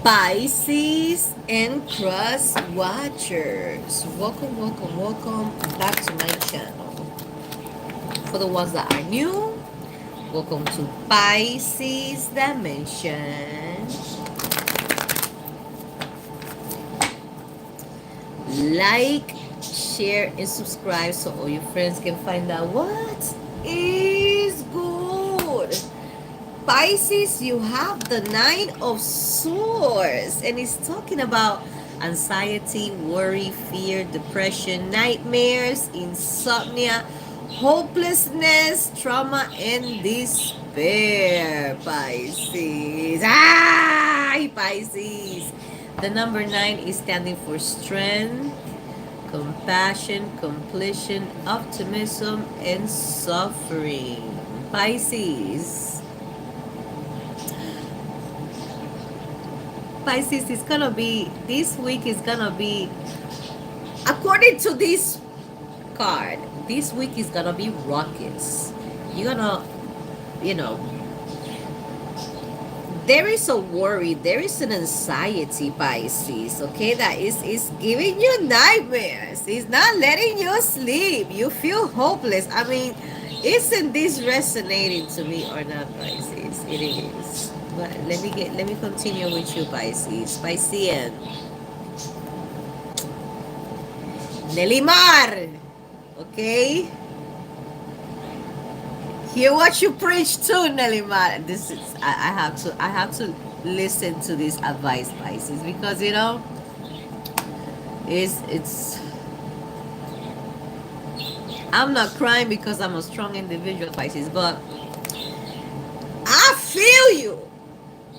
Pisces and Cross Watchers. Welcome back to my channel. For the ones that are new, welcome to Pisces Dimension. Like, share, and subscribe so all your friends can find out what is good. Pisces, you have the Nine of Swords, and it's talking about anxiety, worry, fear, depression, nightmares, insomnia, hopelessness, trauma, and despair. Pisces. Pisces. The number 9 is standing for strength, compassion, completion, optimism, and suffering. Pisces. Pisces is gonna be, this week is gonna be, according to this card, this week is gonna be rockets. You're gonna, you know, there is a worry, there is an anxiety, Pisces, okay, that is giving you nightmares. It's not letting you sleep. You feel hopeless. I mean, isn't this resonating to me or not, Pisces? It is. But let me continue with you, Pisces. Piscean. Nelimar. Okay? Hear what you preach to, Nelimar. This is I have to listen to this advice, Pisces, because you know it's I'm not crying because I'm a strong individual, Pisces, but I feel you.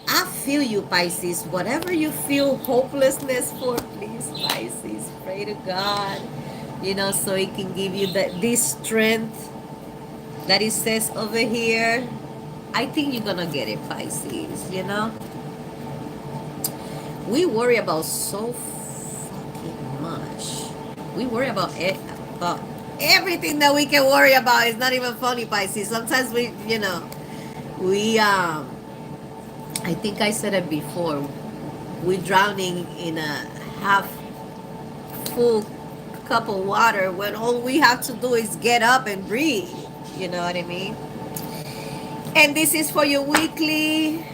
I feel you, Pisces. Whatever you feel hopelessness for, please, Pisces, pray to God, you know, so He can give you this strength that He says over here. I think you're gonna get it, Pisces, you know. We worry about so fucking much. We worry about about everything that we can worry about. It's not even funny, Pisces. Sometimes we, you know, we I think I said it before. We're drowning in a half full cup of water when all we have to do is get up and breathe. You know what I mean? And this is for your weekly,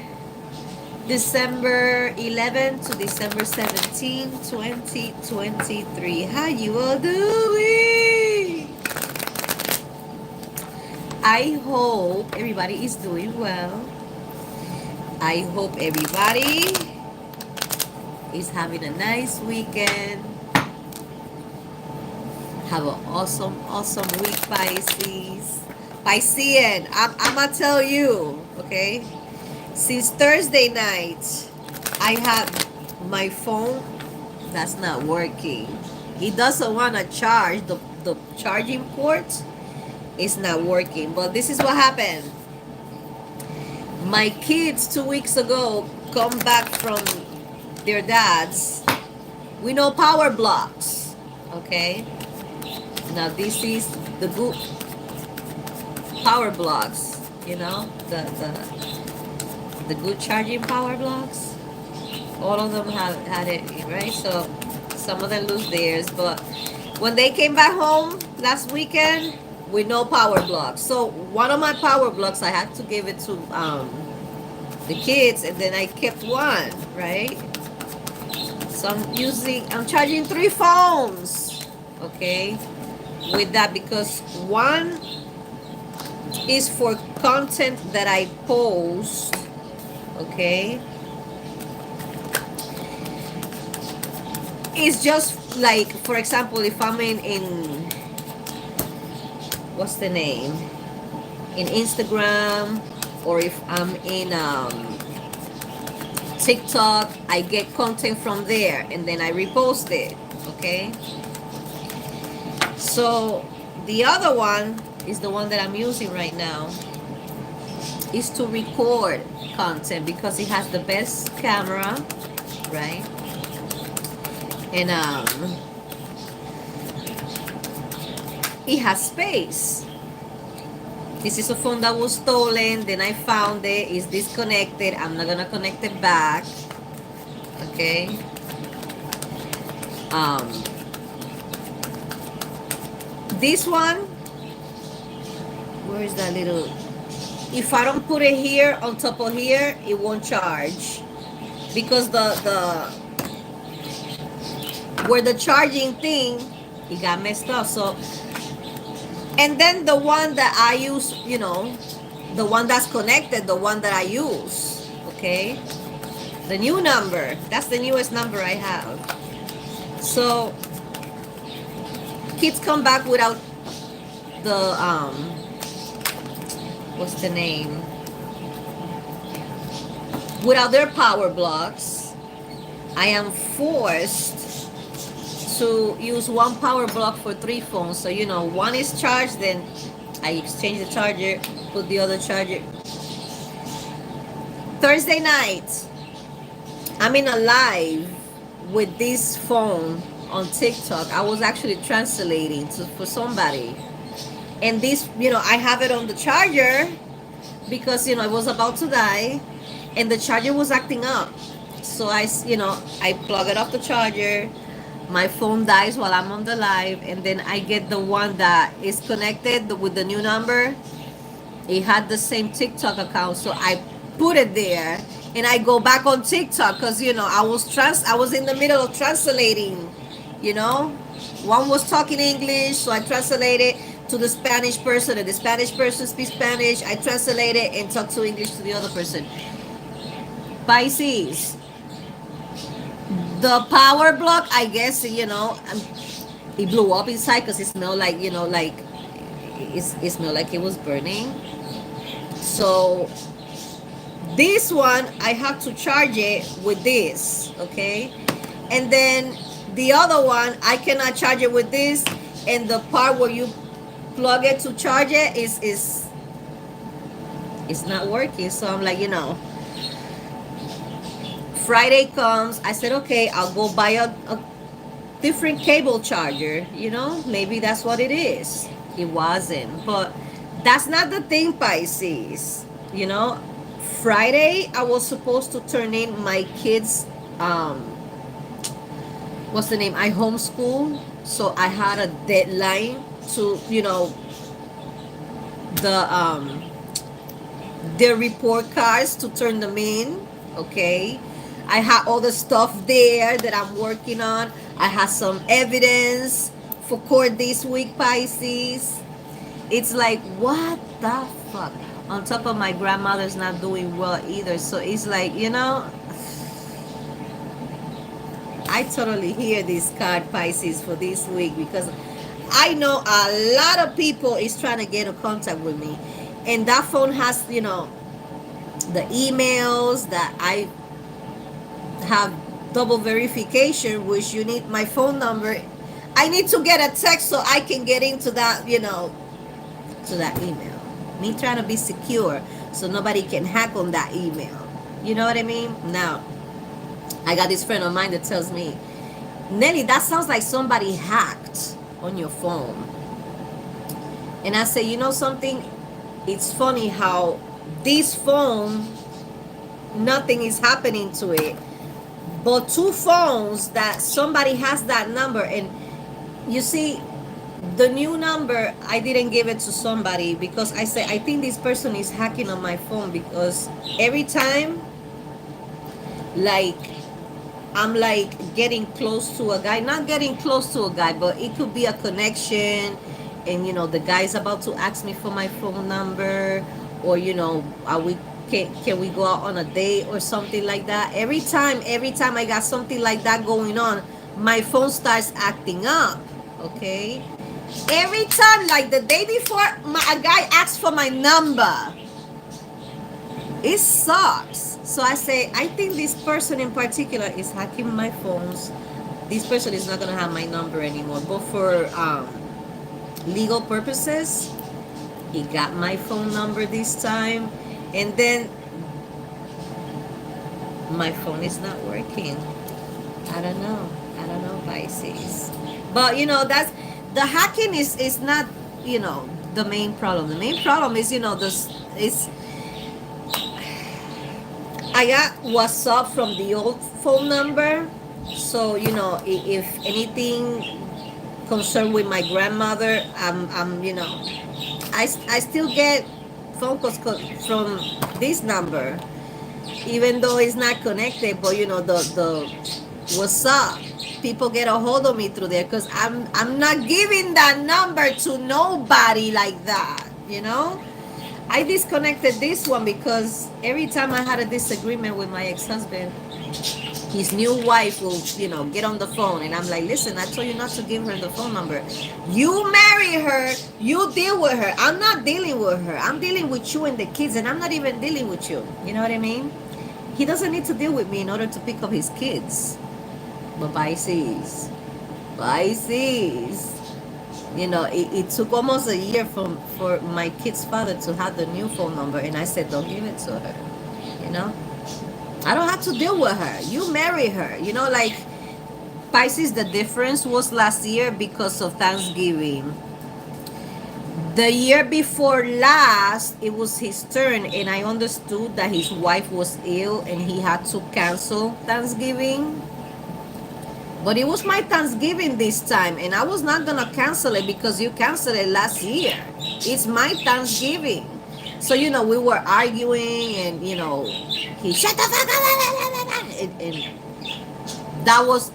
December 11th to December 17th, 2023. How you all doing? I hope everybody is doing well. I hope everybody is having a nice weekend. Have an awesome week, Pisces. Piscean, I'm gonna tell you, okay? Since Thursday night, I have my phone that's not working. It doesn't want to charge. The charging port is not working. But this is what happened. My kids 2 weeks ago come back from their dads with no power blocks. Okay? Now this is the good power blocks, you know, the good charging power blocks. All of them have had it, right? So some of them lose theirs, but when they came back home last weekend with no power blocks, so one of my power blocks I had to give it to the kids, and then I kept one, right? So I'm charging 3 phones, okay, with that, because one is for content that I post, okay? It's just like, for example, if I'm in what's the name, in Instagram, or if I'm in TikTok, I get content from there and then I repost it, okay? So the other one is the one that I'm using right now, is to record content because it has the best camera, right? And it has space. This is a phone that was stolen, then I found it, it's disconnected. I'm not gonna connect it back. Okay. Um, this one, where's that little? If I don't put it here on top of here, it won't charge because the where the charging thing, it got messed up. So, and then the one that I use, you know, the one that's connected, the one that I use, okay, the new number, that's the newest number I have. So kids come back without the what's the name, without their power blocks. I am forced to use one power block for 3 phones. So you know, one is charged, then I exchange the charger, put the other charger. Thursday night, I'm in a live with this phone on TikTok. I was actually translating for somebody, and this, you know, I have it on the charger because, you know, it was about to die and the charger was acting up. So I, you know, I plug it off the charger, my phone dies while I'm on the live, and then I get the one that is connected with the new number. It had the same TikTok account, so I put it there, and I go back on TikTok because, you know, I was in the middle of translating. You know, one was talking English, so I translated to the Spanish person, and the Spanish person speaks Spanish. I translate it and talk to English to the other person. Pisces, the power block, I guess, you know, it blew up inside because it smelled like, you know, like it smelled like it was burning. So this one, I have to charge it with this, okay? And then the other one, I cannot charge it with this, and the part where you plug it to charge it is not working. So I'm like, you know, Friday comes, I said, okay, I'll go buy a different cable charger, you know, maybe that's what it is. It wasn't, but that's not the thing, Pisces. You know, Friday I was supposed to turn in my kids, what's the name, I homeschool, so I had a deadline to, you know, their report cards, to turn them in. Okay, I had all the stuff there that I'm working on. I had some evidence for court this week, Pisces. It's like, what the fuck? On top of my grandmother's not doing well either. So it's like, you know, I totally hear this card, Pisces, for this week, because I know a lot of people is trying to get in contact with me. And that phone has, you know, the emails that I have double verification, which you need my phone number. I need to get a text so I can get into that, you know, to that email. Me trying to be secure so nobody can hack on that email. You know what I mean? Now, I got this friend of mine that tells me, Nelly, that sounds like somebody hacked on your phone. And I say, you know something? It's funny how this phone, nothing is happening to it. But 2 phones that somebody has that number, and you see, the new number, I didn't give it to somebody because I say, I think this person is hacking on my phone, because every time, like, I'm like getting close to a guy, not getting close to a guy, but it could be a connection, and you know, the guy's about to ask me for my phone number, or you know, can we go out on a date or something like that. Every time I got something like that going on, my phone starts acting up. Okay, every time, like the day before, a guy asks for my number. It sucks. So I say, I think this person in particular is hacking my phones. This person is not gonna have my number anymore, but for legal purposes, he got my phone number this time. And then my phone is not working. I don't know, Pisces. But you know, that's, the hacking is not, you know, the main problem. The main problem is, you know, this is, I got WhatsApp from the old phone number. So, if anything concerned with my grandmother, I still get phone calls from this number, even though it's not connected. But the WhatsApp, people get a hold of me through there because I'm not giving that number to nobody like that. I disconnected this one because every time I had a disagreement with my ex-husband, his new wife will, get on the phone, and I'm like, listen, I told you not to give her the phone number. You marry her, you deal with her. I'm not dealing with her. I'm dealing with you and the kids, and I'm not even dealing with you. You know what I mean? He doesn't need to deal with me in order to pick up his kids. But Pisces, it took almost a year for my kid's father to have the new phone number, and I said, don't give it to her. I don't have to deal with her. You marry her. Like Pisces, the difference was last year because of Thanksgiving. The year before last, it was his turn, and I understood that his wife was ill and he had to cancel Thanksgiving. But it was my Thanksgiving this time, and I was not gonna cancel it because you canceled it last year. It's my Thanksgiving. So, we were arguing, and, he shut the fuck up, and that was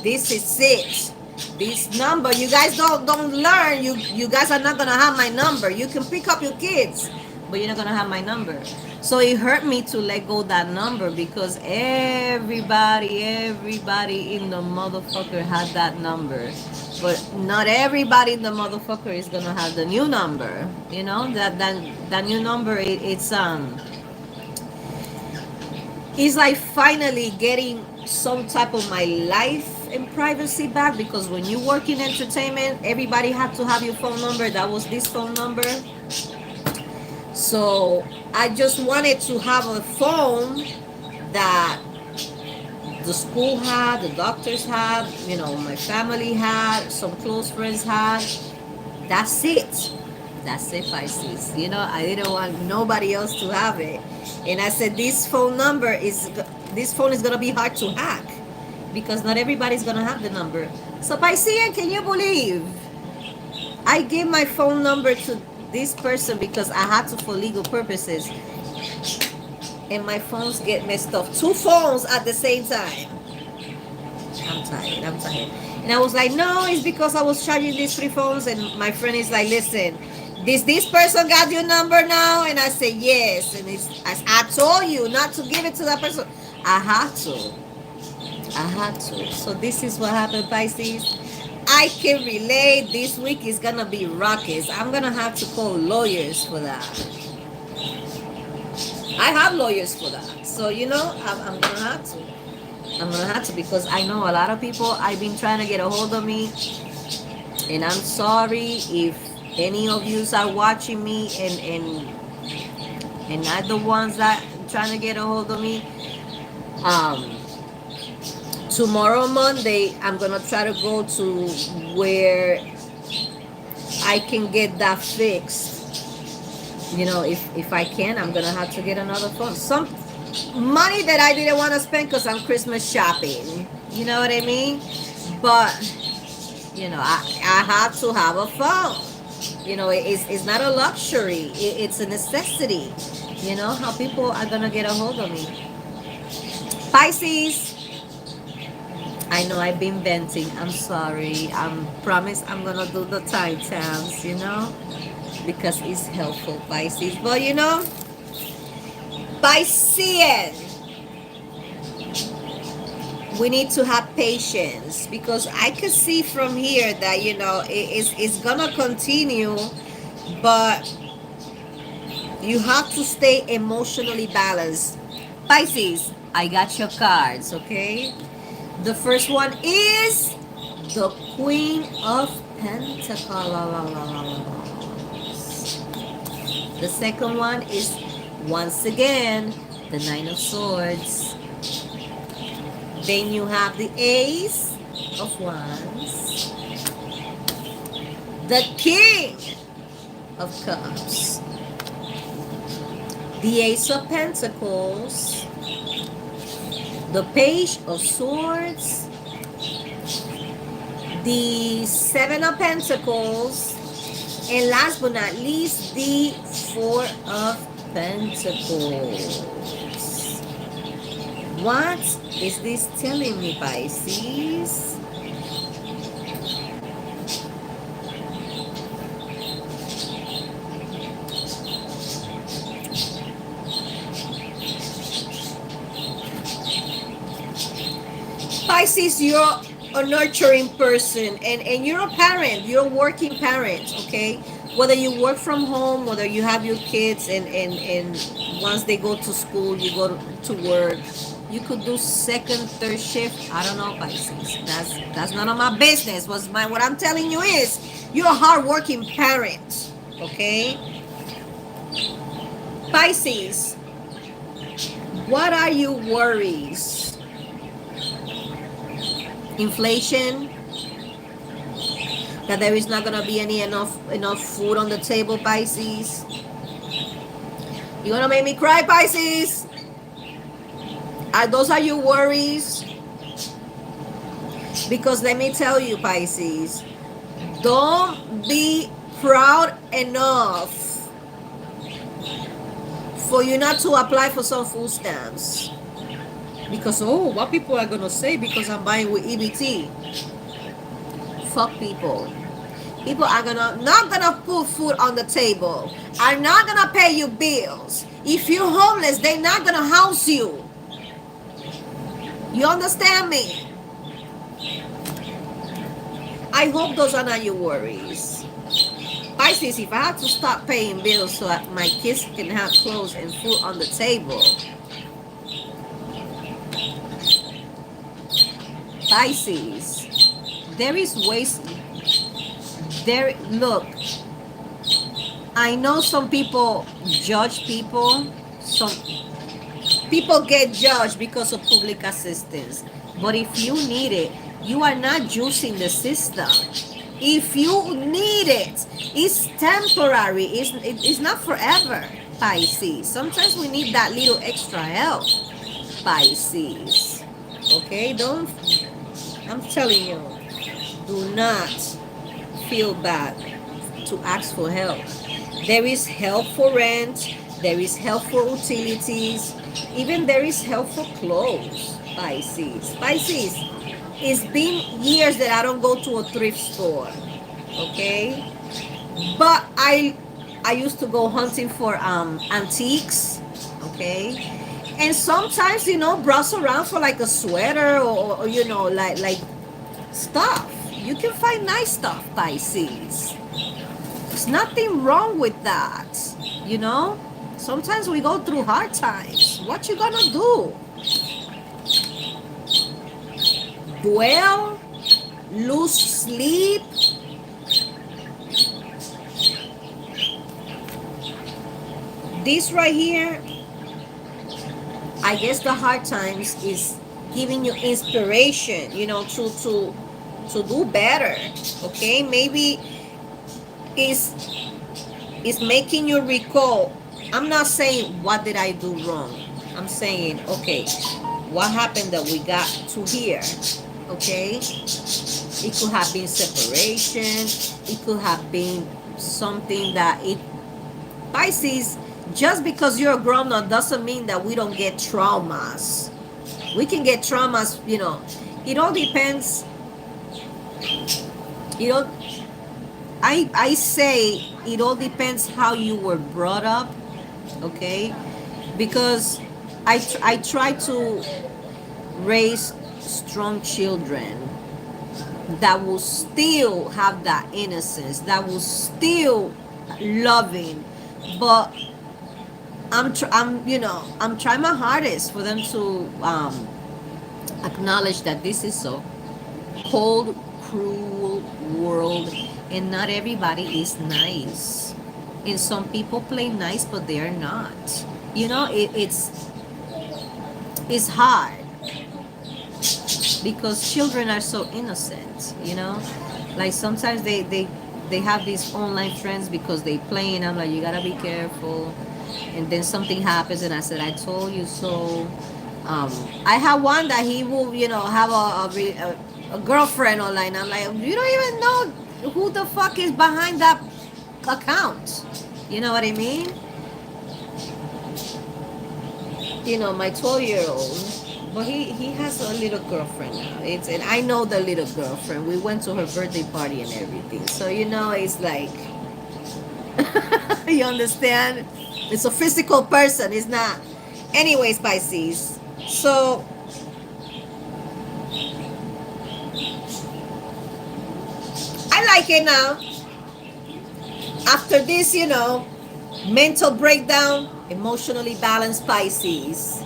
this is it. This number, you guys don't learn. You guys are not gonna have my number. You can pick up your kids, but you're not gonna have my number. So it hurt me to let go that number because everybody in the motherfucker had that number. But not everybody in the motherfucker is gonna have the new number. That new number, it's like finally getting some type of my life and privacy back, because when you work in entertainment, everybody had to have your phone number. That was this phone number. So I just wanted to have a phone that the school had, the doctors had, my family had, some close friends had. That's it. That's it, Pisces. I didn't want nobody else to have it. And I said, this phone is going to be hard to hack because not everybody's going to have the number. So Piscean, can you believe I gave my phone number to this person because I had to for legal purposes, and my phones get messed up. 2 phones at the same time. I'm tired. And I was like, no, it's because I was charging these 3 phones. And my friend is like, listen, this person got your number now? And I said, yes. And it's, as I told you not to give it to that person. I had to. So this is what happened, Pisces. I can relate. This week is gonna be rockets. I'm gonna have to call lawyers for that. I have lawyers for that. So I'm gonna have to because I know a lot of people I've been trying to get a hold of me, and I'm sorry if any of you are watching me and not the ones that trying to get a hold of me. Tomorrow, Monday, I'm gonna try to go to where I can get that fixed. If I can, I'm gonna have to get another phone. Some money that I didn't want to spend because I'm Christmas shopping. You know what I mean? But I have to have a phone. It's not a luxury. It's a necessity. How people are gonna get a hold of me. Pisces, I know I've been venting. I'm sorry. I promise I'm gonna do the time stamps, because it's helpful, Pisces. But Piscean, we need to have patience, because I can see from here that it's gonna continue, but you have to stay emotionally balanced. Pisces, I got your cards, okay? The first one is the Queen of Pentacles. The second one is, once again, the Nine of Swords. Then you have the Ace of Wands, the King of Cups, the Ace of Pentacles, the Page of Swords, the Seven of Pentacles, and last but not least, the Four of Pentacles. What is this telling me, Pisces? Pisces, you're a nurturing person, and you're a parent, you're a working parent, okay? Whether you work from home, whether you have your kids, and once they go to school, you go to work. You could do second, third shift. I don't know, Pisces. That's none of my business. What I'm telling you is you're a hardworking parent, okay? Pisces, what are your worries? Inflation, that there is not gonna be enough food on the table, Pisces. You're gonna make me cry, Pisces. Those are your worries? Because let me tell you, Pisces, don't be proud enough for you not to apply for some food stamps. Because, oh, what people are going to say because I'm buying with EBT. Fuck people. People are not gonna put food on the table, are not gonna pay you bills. If you're homeless, they're not gonna house you. You understand me? I hope those are not your worries. Pisces, if I have to stop paying bills so that my kids can have clothes and food on the table, Pisces, there is ways. Look, I know some people judge people. Some people get judged because of public assistance. But if you need it, you are not juicing the system. If you need it, it's temporary. It's not forever, Pisces. Sometimes we need that little extra help, Pisces. Okay, I'm telling you, do not feel bad to ask for help. There is help for rent, there is help for utilities, even there is help for clothes, Pisces. Pisces, it's been years that I don't go to a thrift store, okay? But I used to go hunting for antiques, okay? And sometimes, browse around for like a sweater or like stuff. You can find nice stuff, Pisces. There's nothing wrong with that, Sometimes we go through hard times. What you gonna do? Dwell? Lose sleep? This right here, I guess the hard times is giving you inspiration, to do better, okay? Maybe it's making you recall. I'm not saying what did I do wrong. I'm saying, okay, what happened that we got to here, okay? It could have been separation. It could have been something that Pisces, just because you're a grown-up doesn't mean that we don't get traumas. We can get traumas, It all depends. I say it all depends how you were brought up, okay? Because I try to raise strong children that will still have that innocence, that will still loving, but I'm trying my hardest for them to acknowledge that this is a cold, cruel world, and not everybody is nice. And some people play nice, but they are not. It's hard because children are so innocent. Like sometimes they have these online friends because they play, and I'm like, you gotta be careful. and then something happens, and I said, I told you so. I have one that he will, have a girlfriend online. I'm like, you don't even know who the fuck is behind that account. You know what I mean? My 12-year-old, but he has a little girlfriend now. And I know the little girlfriend. We went to her birthday party and everything. So it's like, you understand? It's a physical person. It's not. Anyways, Pisces. So I like it now. After this, mental breakdown, emotionally balanced Pisces.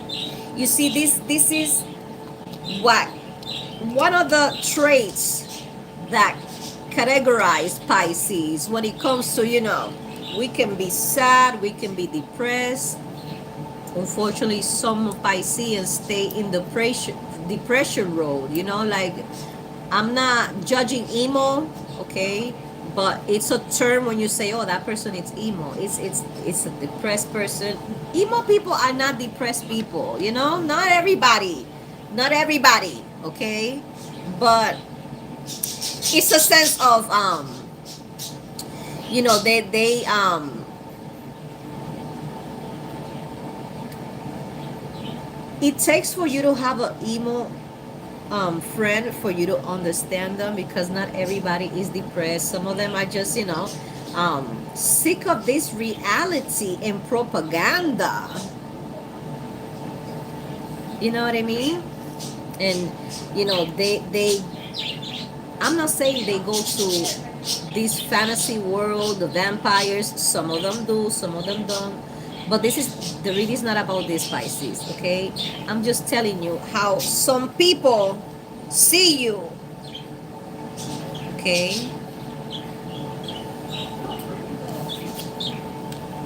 You see, this is what one of the traits that categorize Pisces when it comes to, we can be sad, we can be depressed. Unfortunately, some Pisceans stay in depression road, like, I'm not judging emo, okay? But it's a term when you say, oh, that person is emo. It's a depressed person. Emo people are not depressed people, Not everybody. Not everybody, okay? But it's a sense of they it takes for you to have an emo friend for you to understand them, because not everybody is depressed. Some of them are just sick of this reality and propaganda. You know what I mean? And they I'm not saying they go to this fantasy world, the vampires. Some of them do, some of them don't. But the read is not about this, Pisces, okay? I'm just telling you how some people see you, okay?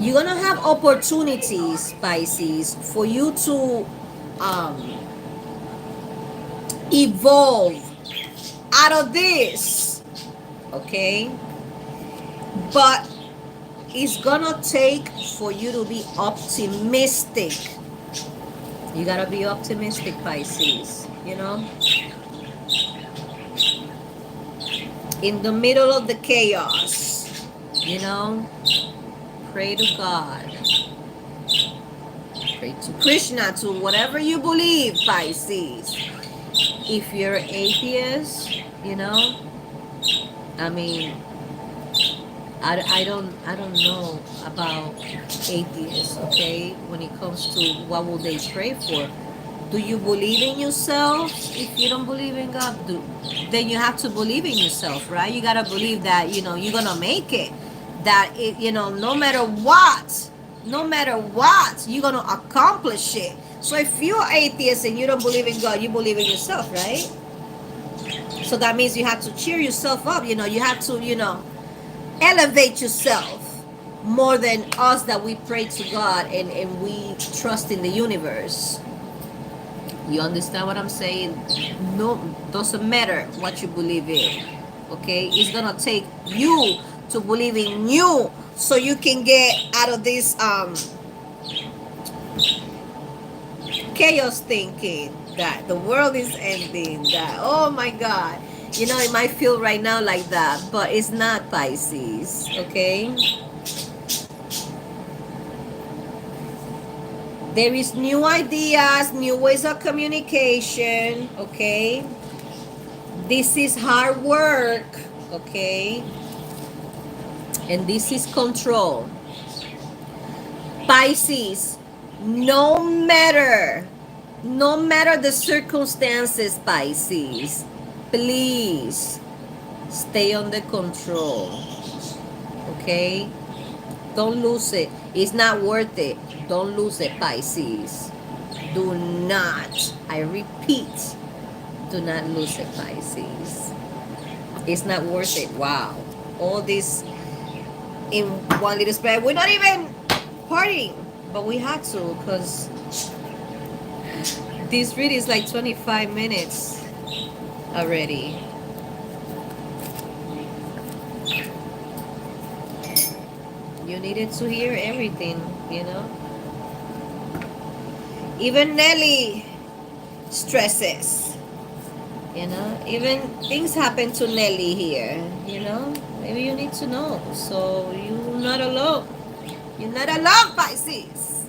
You're gonna have opportunities, Pisces, for you to evolve out of this, okay? But it's gonna take for you to be optimistic. You gotta be optimistic, Pisces, in the middle of the chaos, pray to God, pray to Krishna, to whatever you believe, Pisces. If you're atheist, I mean, I don't know about atheists, okay? When it comes to what will they pray for, do you believe in yourself? If you don't believe in God, then you have to believe in yourself, right? You gotta believe that you're gonna make it. That no matter what, you're gonna accomplish it. So if you're atheist and you don't believe in God, you believe in yourself, right? So that means you have to cheer yourself up. You have to elevate yourself more than us, that we pray to God and we trust in the universe. You understand what I'm saying? No, doesn't matter what you believe in, okay? It's gonna take you to believe in you, so you can get out of this chaos thinking that the world is ending, that, oh my God, it might feel right now like that, but it's not, Pisces, okay? There is new ideas, new ways of communication, okay? This is hard work, okay? And this is control. Pisces, no matter the circumstances, Pisces, please stay under control, okay? Don't lose it. It's not worth it. Don't lose it, Pisces. Do not, I repeat, do not lose it, Pisces. It's not worth it. Wow. All this in one little spread. We're not even partying, but we had to, because this read is like 25 minutes already. You needed to hear everything. you know. Even Nelly stresses, you know. Even things happen to Nelly here, you know. Maybe you need to know. So you're not alone. You're not alone, Pisces.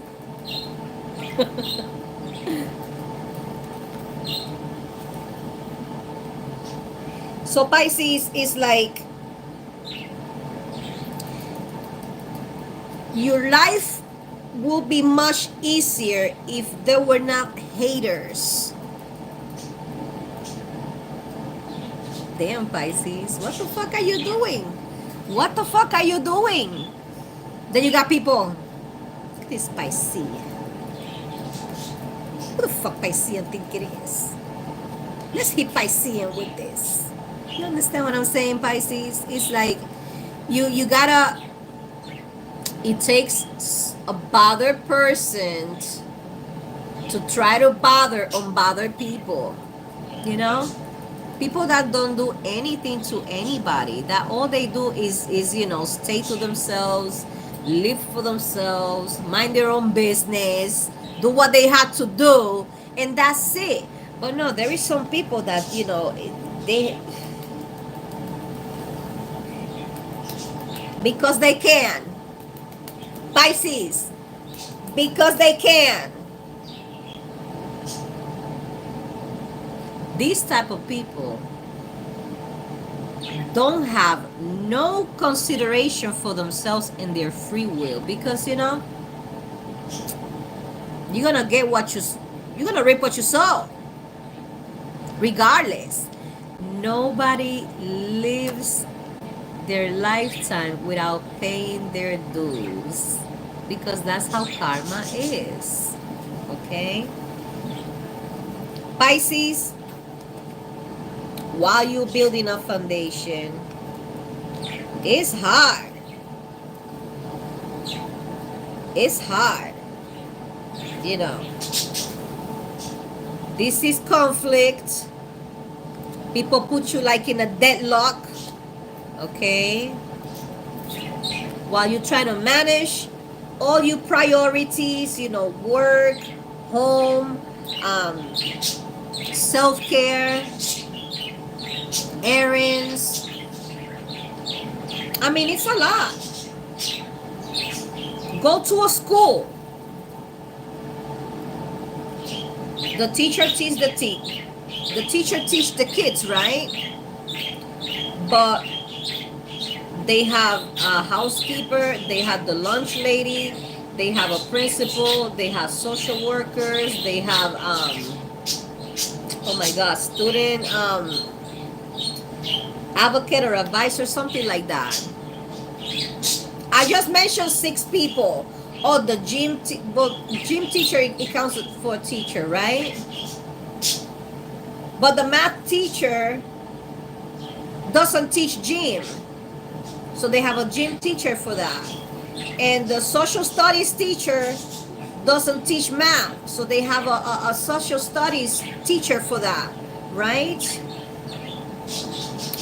So Pisces is like your life will be much easier if there were not haters. Damn, Pisces, what the fuck are you doing? What the fuck are you doing? Then you got people. Look at this Pisces. Who the fuck Piscean think it is? Let's hit Piscean with this. You understand what I'm saying, Pisces? It's like you gotta. It takes a bothered person to try to bother people. You know, people that don't do anything to anybody. That all they do is you know, stay to themselves, live for themselves, mind their own business, do what they had to do, and that's it. But no, there is some people that, you know, they, because they can. Pisces, because they can. These type of people don't have no consideration for themselves and their free will, because, you know, you're gonna get what you're gonna reap what you sow, regardless. Nobody lives their lifetime without paying their dues, because that's how karma is. Okay, Pisces, while you're building a foundation, it's hard. It's hard, you know. This is conflict. People put you like in a deadlock, okay, while you're trying to manage all your priorities, you know, work, home, self-care, errands. I mean, it's a lot. Go to a school. The teacher teach the teacher teach the kids, right? But they have a housekeeper, they have the lunch lady, they have a principal, they have social workers, they have oh my god, student advocate or advisor, something like that. I just mentioned 6 people. Oh, the gym teacher, it counts for a teacher, right? But the math teacher doesn't teach gym, so they have a gym teacher for that. And the social studies teacher doesn't teach math, so they have a social studies teacher for that, right?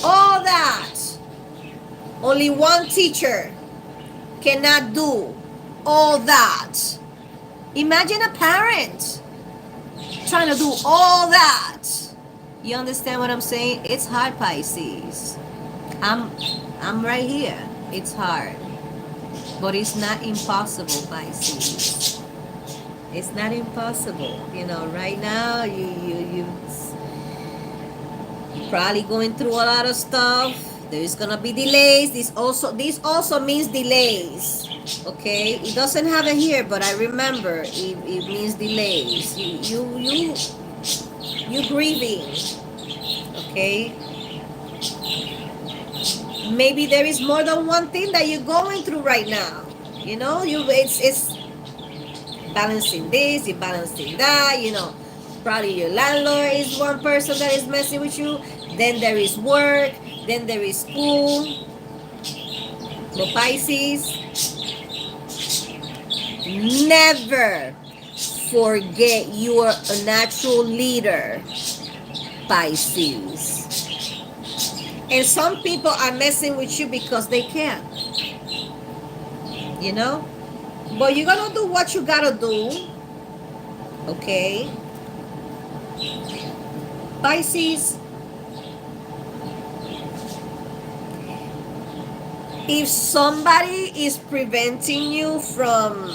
All that. Only one teacher cannot do all that. Imagine a parent trying to do all that. You understand what I'm saying? It's hard, Pisces. I'm right here. It's hard, but it's not impossible, Pisces. It's not impossible. You know, right now you're probably going through a lot of stuff. There's gonna be delays. This also means delays. Okay, it doesn't have it here, but I remember it means delays. You grieving. Okay, maybe there is more than one thing that you're going through right now. You know, it's balancing this, you're balancing that. You know, probably your landlord is one person that is messing with you. Then there is work. Then there is school. But Pisces, never forget you are a natural leader, Pisces. And some people are messing with you because they can. You know? But you're gonna do what you gotta do, okay? Pisces, if somebody is preventing you from,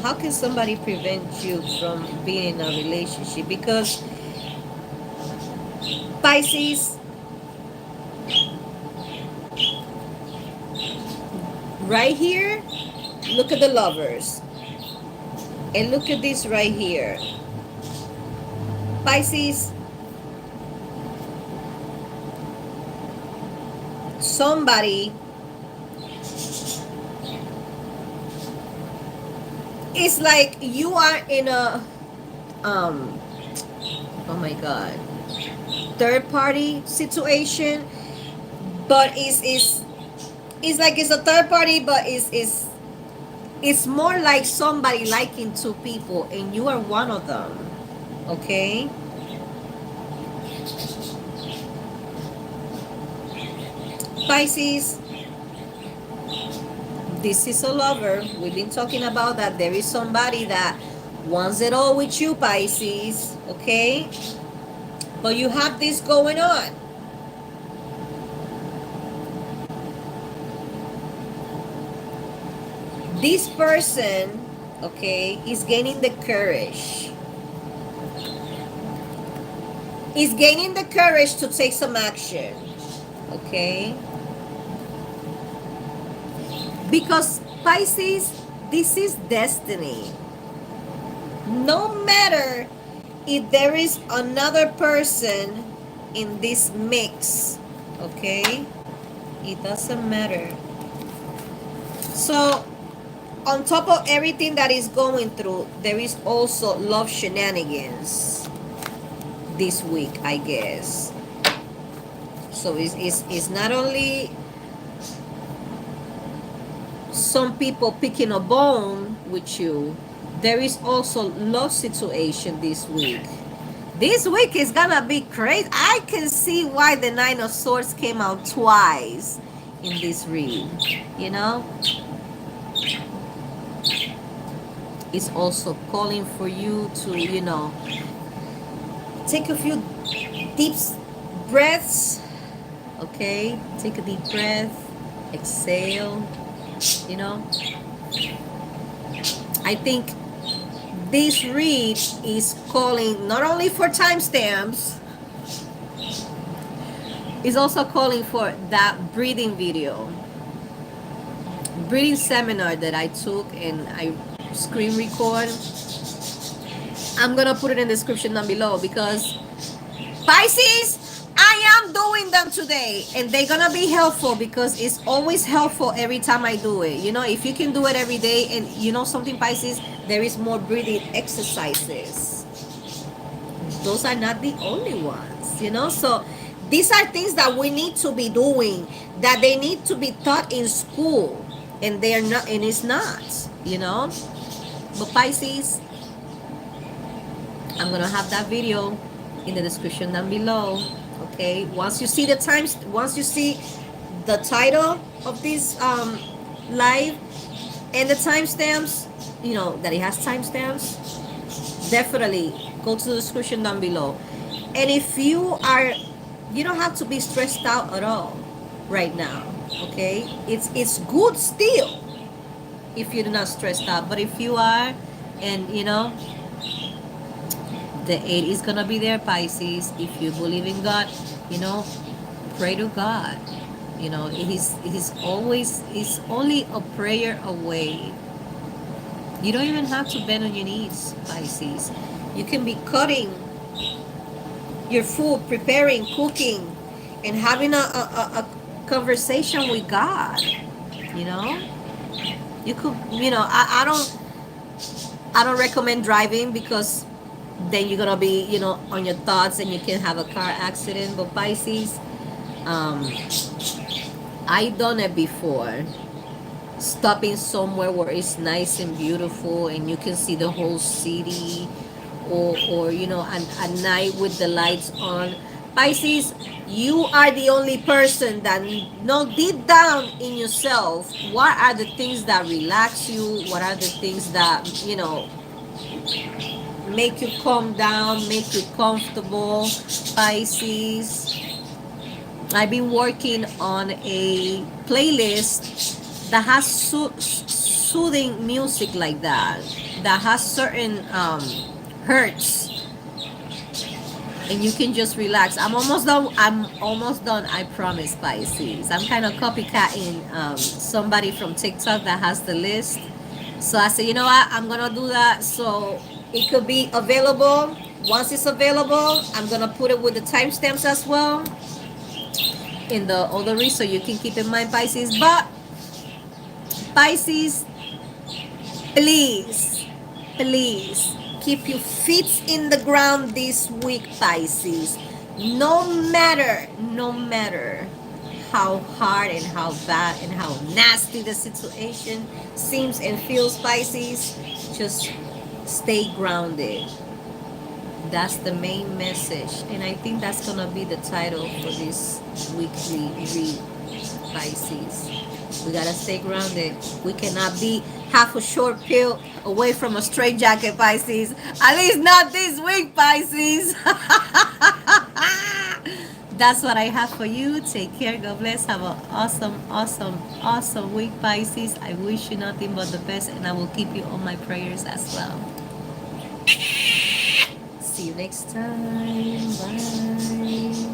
how can somebody prevent you from being in a relationship? Because Pisces, right here, look at the lovers. And look at this right here. Pisces, somebody is like you are in a oh my god, third party situation, but it's like it's a third party, but it's more like somebody liking two people and you are one of them, okay? Pisces, this is a lover. We've been talking about that. There is somebody that wants it all with you, Pisces, okay? But you have this going on. This person, okay, is gaining the courage. Is gaining the courage to take some action, okay? Because Pisces, this is destiny. No matter if there is another person in this mix, okay? It doesn't matter. So, on top of everything that is going through, there is also love shenanigans this week, I guess. So, it's not only some people picking a bone with you, there is also love situation this week. This week is gonna be crazy. I can see why the Nine of Swords came out twice in this read, you know? It's also calling for you to, you know, take a few deep breaths, okay? Take a deep breath, exhale, you know? I think this read is calling not only for timestamps, it's also calling for that breathing video, breathing seminar that I took and I screen record. I'm gonna put it in the description down below because Pisces, I am doing them today and they're gonna be helpful because it's always helpful every time I do it. You know, if you can do it every day, and you know something, Pisces, there is more breathing exercises. Those are not the only ones, you know. So these are things that we need to be doing, that they need to be taught in school, and they're not, and it's not, you know. But Pisces, I'm gonna have that video in the description down below, okay? Once you see the times, once you see the title of this live and the timestamps, you know that it has timestamps, definitely go to the description down below. And if you are, you don't have to be stressed out at all right now, okay? It's good still if you're not stressed out, but if you are, and you know, the aid is gonna be there, Pisces. If you believe in God, you know, pray to God. You know, he's always, it's only a prayer away. You don't even have to bend on your knees, Pisces. You can be cutting your food, preparing, cooking, and having a conversation with God. You know, you could, you know, I don't recommend driving because then you're gonna be, you know, on your thoughts and you can have a car accident. But Pisces, I done it before, stopping somewhere where it's nice and beautiful and you can see the whole city, or you know, at night with the lights on, Pisces, you are the only person that know deep down in yourself what are the things that relax you, what are the things that, make you calm down, make you comfortable. Pisces, I've been working on a playlist that has soothing music like that, that has certain hertz, and you can just relax. I'm almost done. I'm almost done. I promise, Pisces. I'm kind of copycatting somebody from TikTok that has the list. So I said, you know what? I'm gonna do that. So it could be available. Once it's available, I'm gonna put it with the timestamps as well in the other read, so you can keep in mind, Pisces. But Pisces, please, please keep your feet in the ground this week, Pisces. No matter how hard and how bad and how nasty the situation seems and feels, Pisces, just stay grounded. That's the main message, and I think that's gonna be the title for this weekly read, Pisces. We gotta stay grounded. We cannot be half a short pill away from a straight jacket, Pisces. At least not this week, Pisces. That's what I have for you. Take care. God bless. Have an awesome, awesome, awesome week, Pisces. I wish you nothing but the best, and I will keep you on my prayers as well. See you next time. Bye.